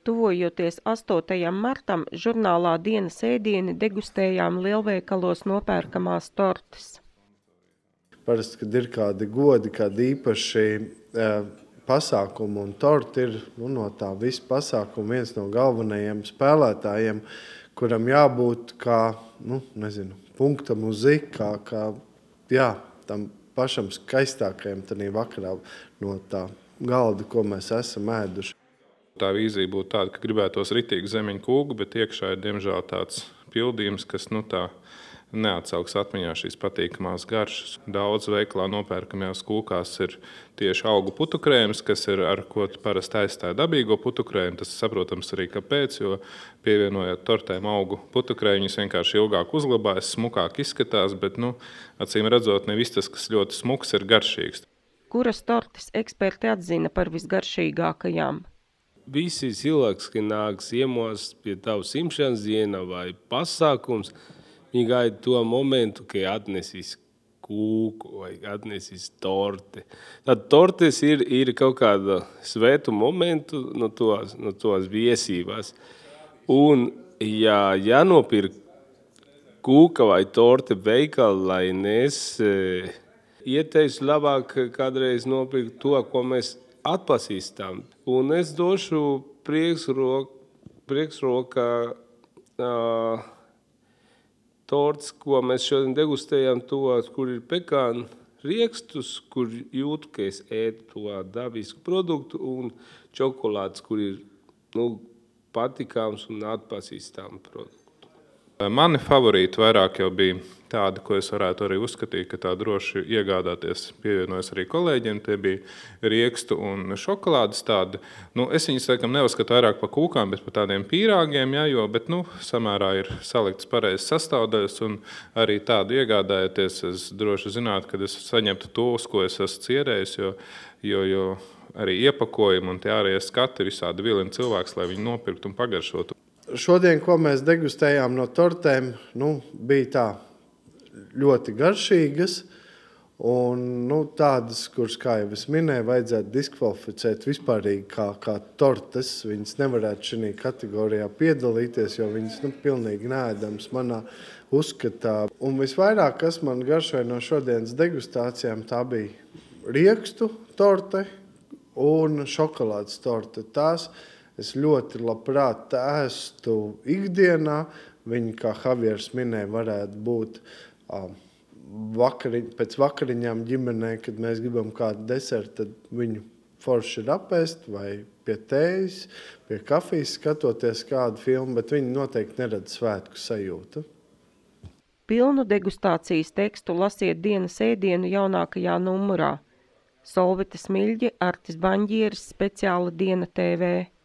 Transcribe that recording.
tuvojoties 8. martam, žurnālā Dienas ēdieni degustējām lielveikalos nopērkamās tortes. Parasti, kad ir kādi godi, kādi īpaši pasākumi un torti ir no tā visa pasākuma viens no galvenajiem spēlētājiem, kuram jābūt kā, punktam uz i, tam pašam skaistākajam tanī vakarā no tā galda, ko mēs esam ēduši. Tā vīzija būtu tāda, ka gribētos ritīgi zemeņu kūgu, bet iekšā ir diemžēl tāds pildījums, kas tā neatsauks atmiņā šīs patīkamās garšas. Daudz veikalā nopērkamajās kūkās ir tieši augu putukrējums, kas ir ar ko parasti aizstāja dabīgo putukrējumu. Tas saprotams arī kāpēc, jo pievienojot tortēm augu putukrējumu, viņas vienkārši ilgāk uzglabājas, smukāk izskatās, bet acīm redzot, ne viss tas, kas ļoti smuks, ir garšīgs. Kuras tortes eksperti atzina par visgaršīgākajām? Visi cilvēki, kas nāk ciemos pie tavu simšanas diena vai pasākums, viņi gaida to momentu, ka atnesīs kūku vai atnesīs torti. Tad tortes ir kaut kāda svētu momentu no tos viesībās. Un, ja nopirk kūka vai torte veikala, lai ieteicu labāk kādreiz nopirkt to, ko mēs atpazīstam. Un es došu priekšrokā torts, ko mēs šodien degustējam, kur ir pekāna riekstus, kur jūtu, ka es ēdu to dabisku produktu, un čokolādes, kur ir patikāms un atpazīstams produkts. Mani favorīti vairāk jau bija tādi, ko es varētu arī uzskatīt, ka tā droši iegādāties, pievienojas arī kolēģiem. Tie bija riekstu un šokolādes tādi. Es viņus neuzskatu vairāk pa kūkām, bet pa tādiem pīrāgiem, bet samērā ir saliktas pareizas sastāvdaļas, un arī tādu iegādājoties, es droši zinātu, kad es saņemtu to, uz ko es esmu cierējis, jo arī iepakojumi un tie ārējie skati visādi vilina cilvēks, lai viņi nopirktu un pagaršotu. Šodien, ko mēs degustējām no tortēm, bija tā ļoti garšīgas un tādas, kuras, kā jau es minēju, vajadzētu diskvalificēt vispārīgi kā tortes. Viņas nevarētu šajā kategorijā piedalīties, jo viņas pilnīgi neēdams manā uzskatā. Un visvairāk, kas man garšoja no šodienas degustācijām, tā bija riekstu torte un šokolādes torte. Tās es ļoti labprāt ēstu ikdienā. Viņi, kā Javieris minēja, varētu būt pēc vakariņām ģimenē, kad mēs gribam kādu desertu, tad viņu forši ir apēst vai pie tējas, pie kafijas skatoties kādu filmu, bet viņi noteikti nerada svētku sajūtu. Pilnu degustācijas tekstu lasiet Dienas ēdienu jaunākajā numurā. Solvita Smiļģe, Artis Baņģieris, speciāla Diena TV.